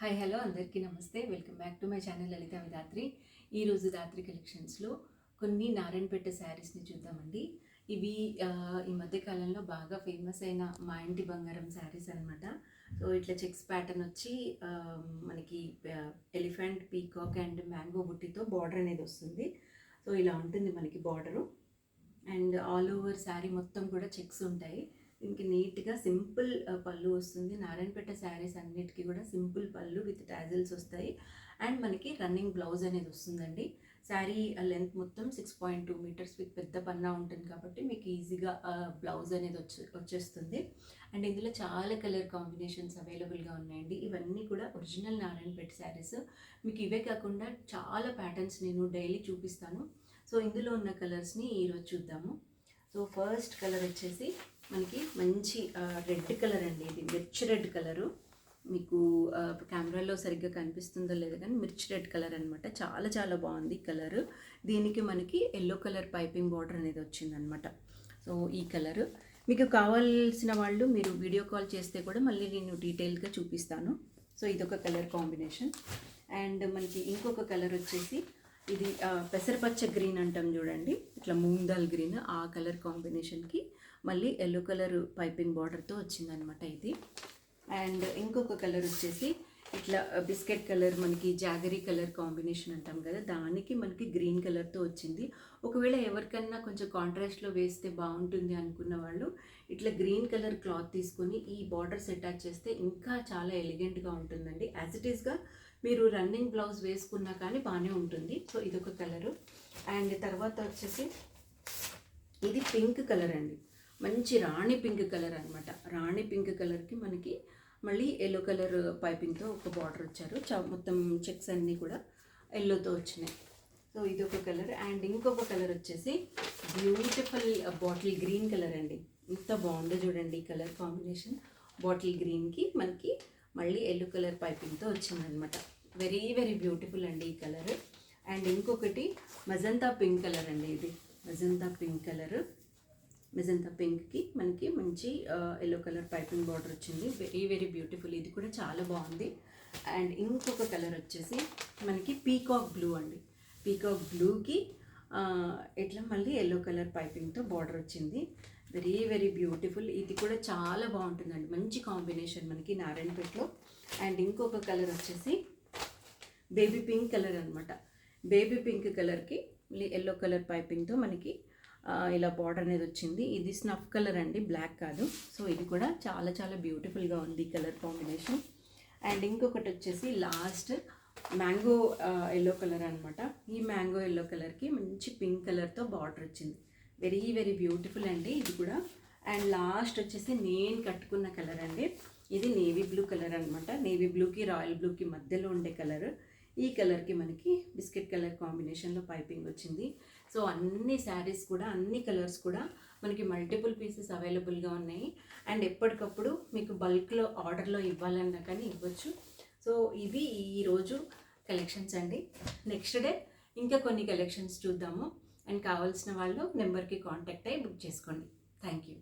Hi hello అందరికీ నమస్తే. Welcome back to my channel Lalitha Vidhatri. ఈరోజు దాత్రి కలెక్షన్స్లో కొన్ని నారాయణపేట శారీస్ని చూద్దామండి. ఇవి ఈ మధ్యకాలంలో బాగా ఫేమస్ అయిన మా ఇంటి బంగారం శారీస్ అనమాట. సో ఇట్లా చెక్స్ ప్యాటర్న్ వచ్చి మనకి ఎలిఫెంట్, పీకాక్ అండ్ మ్యాంగో బుట్టితో బార్డర్ అనేది వస్తుంది. సో ఇలా ఉంటుంది మనకి border. And all over sari మొత్తం కూడా చెక్స్ ఉంటాయి. దీనికి నీట్గా సింపుల్ పళ్ళు వస్తుంది. నారాయణపేట శారీస్ అన్నిటికీ కూడా సింపుల్ పళ్ళు విత్ టాజిల్స్ వస్తాయి. అండ్ మనకి రన్నింగ్ బ్లౌజ్ అనేది వస్తుందండి. శారీ లెంత్ మొత్తం 6.2 మీటర్స్ విత్ పెద్ద పన్నా ఉంటుంది కాబట్టి మీకు ఈజీగా బ్లౌజ్ అనేది వచ్చేస్తుంది. అండ్ ఇందులో చాలా కలర్ కాంబినేషన్స్ అవైలబుల్గా ఉన్నాయండి. ఇవన్నీ కూడా ఒరిజినల్ నారాయణపేట శారీస్. మీకు ఇవే కాకుండా చాలా ప్యాటర్న్స్ నేను డైలీ చూపిస్తాను. సో ఇందులో ఉన్న కలర్స్ని ఈరోజు చూద్దాము. సో ఫస్ట్ కలర్ వచ్చేసి మనకి మంచి రెడ్ కలర్ అండి. ఇది మిర్చి రెడ్ కలరు. మీకు కెమెరాలో సరిగ్గా కనిపిస్తుందో లేదో కానీ మిర్చి రెడ్ కలర్ అనమాట. చాలా చాలా బాగుంది కలరు. దీనికి మనకి ఎల్లో కలర్ పైపింగ్ బార్డర్ అనేది వచ్చిందనమాట. సో ఈ కలరు మీకు కావాల్సిన వాళ్ళు మీరు వీడియో కాల్ చేస్తే కూడా మళ్ళీ నేను డీటెయిల్గా చూపిస్తాను. సో ఇదొక కలర్ కాంబినేషన్. అండ్ మనకి ఇంకొక కలర్ వచ్చేసి ఇది పెసరపచ్చ గ్రీన్ అంటాం చూడండి, ఇట్లా మూంగ్ దాల్ గ్రీన్, ఆ కలర్ కాంబినేషన్కి మళ్ళీ ఎల్లో కలర్ పైపింగ్ బార్డర్తో వచ్చిందనమాట ఇది. అండ్ ఇంకొక కలర్ వచ్చేసి ఇట్లా బిస్కెట్ కలర్, మనకి జాగరీ కలర్ కాంబినేషన్ అంటాం కదా, దానికి మనకి గ్రీన్ కలర్తో వచ్చింది. ఒకవేళ ఎవరికన్నా కొంచెం కాంట్రాస్ట్లో వేస్తే బాగుంటుంది అనుకున్న వాళ్ళు ఇట్లా గ్రీన్ కలర్ క్లాత్ తీసుకొని ఈ బార్డర్స్ అటాచ్ చేస్తే ఇంకా చాలా ఎలిగెంట్గా ఉంటుందండి. యాజ్ ఇట్ ఈస్గా మీరు రన్నింగ్ బ్లౌజ్ వేసుకున్నా కానీ బాగానే ఉంటుంది. సో ఇదొక కలరు. అండ్ తర్వాత వచ్చేసి ఇది పింక్ కలర్ అండి. మంచి రాణి పింక్ కలర్ అనమాట. రాణి పింక్ కలర్కి మనకి మళ్ళీ ఎల్లో కలర్ పైపింగ్తో ఒక బార్డర్ వచ్చారు. మొత్తం చెక్స్ అన్నీ కూడా ఎల్లోతో వచ్చినాయి. సో ఇదొక కలర్. అండ్ ఇంకొక కలర్ వచ్చేసి బ్యూటిఫుల్ బాటిల్ గ్రీన్ కలర్ అండి. ఇంత బాగుందో చూడండి ఈ కలర్ కాంబినేషన్. బాటిల్ గ్రీన్కి మనకి మళ్ళీ ఎల్లో కలర్ పైపింగ్తో వచ్చిందనమాట. వెరీ వెరీ బ్యూటిఫుల్ అండి ఈ కలర్. అండ్ ఇంకొకటి మజంతా పింక్ కలర్ అండి. ఇది మజంతా పింక్ కలర్. మెజంతా పింక్కి మనకి మంచి ఎల్లో కలర్ పైపింగ్ బార్డర్ వచ్చింది. Very very beautiful. ఇది కూడా చాలా బాగుంది. అండ్ ఇంకొక కలర్ వచ్చేసి మనకి పీకాక్ బ్లూ అండి. పీకాక్ బ్లూకి ఇట్లా మళ్ళీ ఎల్లో కలర్ పైపింగ్తో బార్డర్ వచ్చింది. Very very beautiful. ఇది కూడా చాలా బాగుంటుందండి. మంచి కాంబినేషన్ మనకి నారాయణపేటలో. అండ్ ఇంకొక కలర్ వచ్చేసి బేబీ పింక్ కలర్ అనమాట. బేబీ పింక్ కలర్కి మళ్ళీ ఎల్లో కలర్ పైపింగ్తో మనకి ఇలా బార్డర్ అనేది వచ్చింది. ఇది స్నఫ్ కలర్ అండి, బ్లాక్ కాదు. సో ఇది కూడా చాలా చాలా బ్యూటిఫుల్గా ఉంది కలర్ కాంబినేషన్. అండ్ ఇంకొకటి వచ్చేసి లాస్ట్ మ్యాంగో ఎల్లో కలర్ అనమాట. ఈ మ్యాంగో ఎల్లో కలర్కి మంచి పింక్ కలర్తో బార్డర్ వచ్చింది. వెరీ వెరీ బ్యూటిఫుల్ అండి ఇది కూడా. అండ్ లాస్ట్ వచ్చేసి నేను కట్టుకున్న కలర్ అండి. ఇది నేవీ బ్లూ కలర్ అనమాట. నేవీ బ్లూకి రాయల్ బ్లూకి మధ్యలో ఉండే కలర్. ఈ కలర్కి మనకి బిస్కెట్ కలర్ కాంబినేషన్లో పైపింగ్ వచ్చింది. సో అన్ని శారీస్ కూడా, అన్ని కలర్స్ కూడా మనకి మల్టిపుల్ పీసెస్ అవైలబుల్గా ఉన్నాయి. అండ్ ఎప్పటికప్పుడు మీకు బల్క్లో ఆర్డర్లో ఇవ్వాలన్నా కానీ ఇవ్వచ్చు. సో ఇవి ఈరోజు కలెక్షన్స్ అండి. నెక్స్ట్ డే ఇంకా కొన్ని కలెక్షన్స్ చూద్దాము. అండ్ కావాల్సిన వాళ్ళు నెంబర్కి కాంటాక్ట్ అయ్యి బుక్ చేసుకోండి. Thank you.